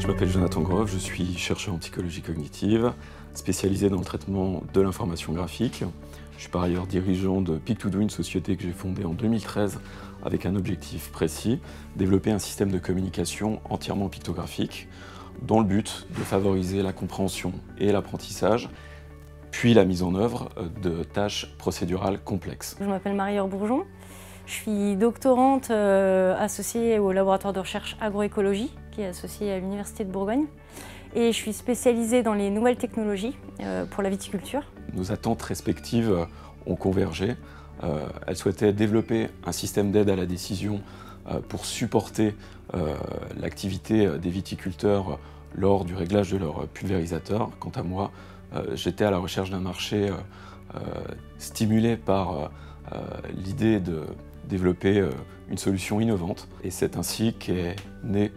Je m'appelle Jonathan Grove, je suis chercheur en psychologie cognitive, spécialisé dans le traitement de l'information graphique. Je suis par ailleurs dirigeant de Pic2Do, une société que j'ai fondée en 2013 avec un objectif précis, développer un système de communication entièrement pictographique dans le but de favoriser la compréhension et l'apprentissage, puis la mise en œuvre de tâches procédurales complexes. Je m'appelle Marie-Laure Bourgeon, je suis doctorante associée au laboratoire de recherche agroécologie qui est associé à l'Université de Bourgogne et je suis spécialisée dans les nouvelles technologies pour la viticulture. Nos attentes respectives ont convergé. Elle souhaitait développer un système d'aide à la décision pour supporter l'activité des viticulteurs lors du réglage de leurs pulvérisateurs. Quant à moi, j'étais à la recherche d'un marché stimulé par l'idée de développer une solution innovante. Et c'est ainsi qu'est née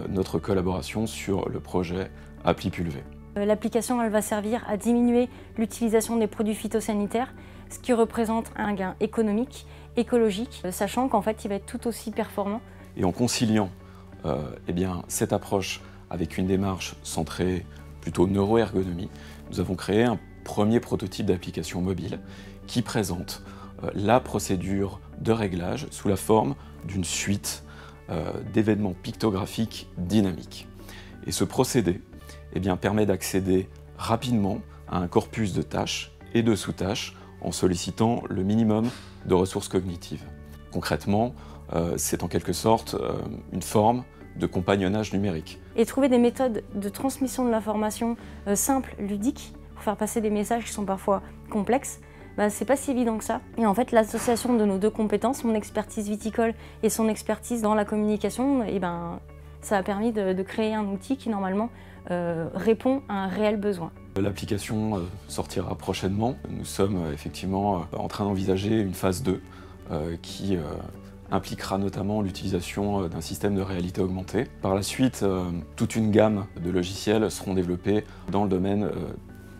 notre collaboration sur le projet AppliPulvé. L'application elle va servir à diminuer l'utilisation des produits phytosanitaires, ce qui représente un gain économique, écologique, sachant qu'en fait il va être tout aussi performant. Et en conciliant cette approche avec une démarche centrée plutôt neuroergonomie, nous avons créé un premier prototype d'application mobile qui présente la procédure de réglage sous la forme d'une suite d'événements pictographiques dynamiques. Et ce procédé permet d'accéder rapidement à un corpus de tâches et de sous-tâches en sollicitant le minimum de ressources cognitives. Concrètement, c'est en quelque sorte une forme de compagnonnage numérique. Et trouver des méthodes de transmission de l'information simples, ludiques, pour faire passer des messages qui sont parfois complexes, c'est pas si évident que ça. Et en fait, l'association de nos deux compétences, mon expertise viticole et son expertise dans la communication, ça a permis de créer un outil qui normalement répond à un réel besoin. L'application sortira prochainement. Nous sommes effectivement en train d'envisager une phase 2 qui impliquera notamment l'utilisation d'un système de réalité augmentée. Par la suite, toute une gamme de logiciels seront développés dans le domaine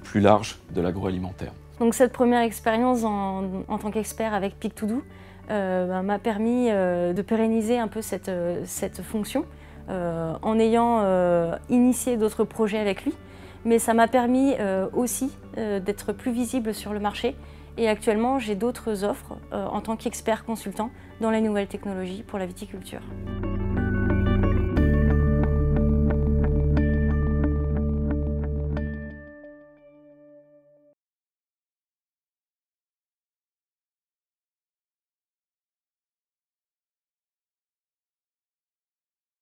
plus large de l'agroalimentaire. Donc cette première expérience en tant qu'expert avec Pic2Do m'a permis de pérenniser un peu cette fonction en ayant initié d'autres projets avec lui. Mais ça m'a permis aussi d'être plus visible sur le marché. Et actuellement, j'ai d'autres offres en tant qu'expert consultant dans les nouvelles technologies pour la viticulture.